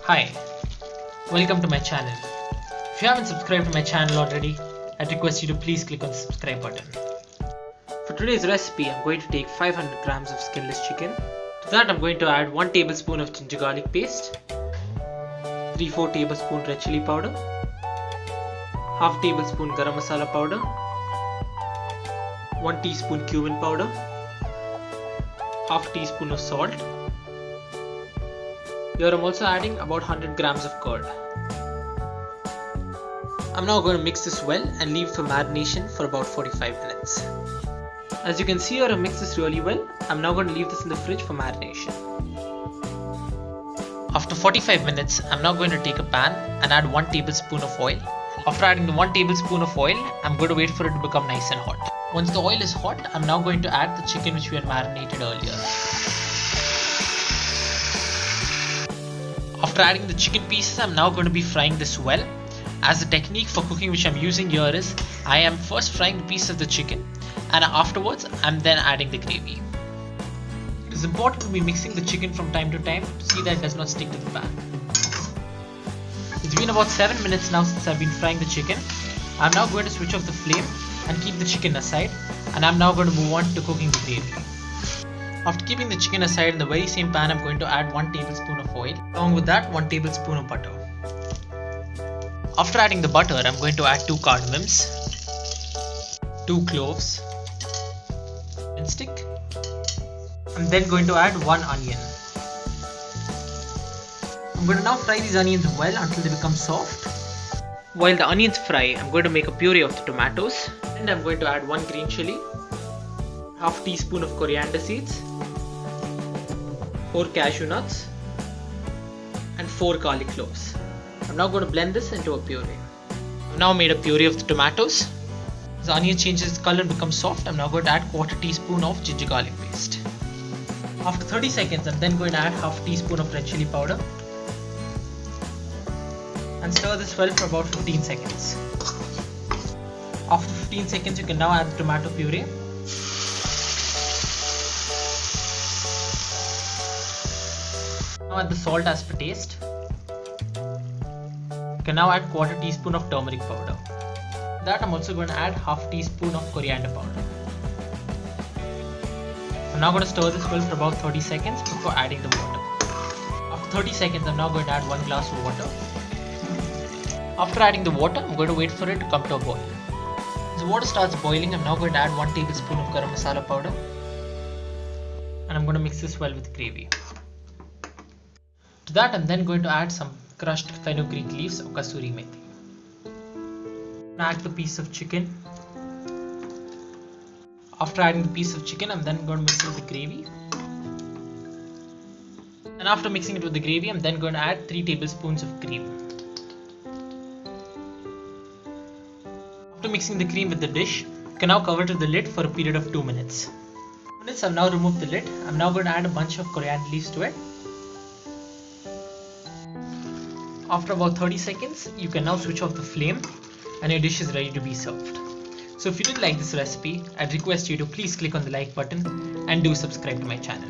Hi, welcome to my channel. If you haven't subscribed to my channel already, I'd request you to please click on the subscribe button. For today's recipe, I'm going to take 500 grams of skinless chicken. To that, I'm going to add 1 tablespoon of ginger garlic paste, 3-4 tablespoon red chili powder, half tablespoon garam masala powder, 1 teaspoon cumin powder, half teaspoon of salt. Here I'm also adding about 100 grams of curd. I'm now going to mix this well and leave for marination for about 45 minutes. As you can see here, I mixed this really well. I'm now going to leave this in the fridge for marination. After 45 minutes, I'm now going to take a pan and add 1 tablespoon of oil. After adding the 1 tablespoon of oil, I'm going to wait for it to become nice and hot. Once the oil is hot, I'm now going to add the chicken which we had marinated earlier. After adding the chicken pieces, I'm now going to be frying this well. As the technique for cooking which I'm using here is, I am first frying the piece of the chicken and afterwards I'm then adding the gravy. It is important to be mixing the chicken from time to time to see that it does not stick to the pan. It's been about 7 minutes now since I've been frying the chicken. I'm now going to switch off the flame and keep the chicken aside, and I'm now going to move on to cooking the gravy. After keeping the chicken aside, in the very same pan I'm going to add 1 tablespoon of oil. Along with that, 1 tablespoon of butter. After adding the butter, I'm going to add 2 cardamoms, 2 cloves, and stick. I'm then going to add 1 onion. I'm going to now fry these onions well until they become soft. While the onions fry, I'm going to make a puree of the tomatoes, and I'm going to add 1 green chili, half teaspoon of coriander seeds, 4 cashew nuts, and 4 garlic cloves. I'm now going to blend this into a puree. I've now made a puree of the tomatoes. As the onion changes its color and becomes soft, I'm now going to add 1/4 teaspoon of ginger garlic paste. After 30 seconds, I'm then going to add half teaspoon of red chili powder and stir this well for about 15 seconds. After 15 seconds, you can now add the tomato puree. Now add the salt as per taste. You can now add 1/4 teaspoon of turmeric powder. To that, I'm also going to add half teaspoon of coriander powder. I'm now going to stir this well for about 30 seconds before adding the water. After 30 seconds, I'm now going to add 1 glass of water. After adding the water, I'm going to wait for it to come to a boil. As the water starts boiling, I'm now going to add 1 tablespoon of garam masala powder. And I'm going to mix this well with gravy. To that, I'm then going to add some crushed fenugreek leaves or kasuri methi. Add the piece of chicken. After adding the piece of chicken, I'm then going to mix it with the gravy. And after mixing it with the gravy, I'm then going to add 3 tablespoons of cream. After mixing the cream with the dish, you can now cover it with the lid for a period of 2 minutes. I've now removed the lid. I'm now going to add a bunch of coriander leaves to it. After about 30 seconds, you can now switch off the flame and your dish is ready to be served. So if you did like this recipe, I'd request you to please click on the like button and do subscribe to my channel.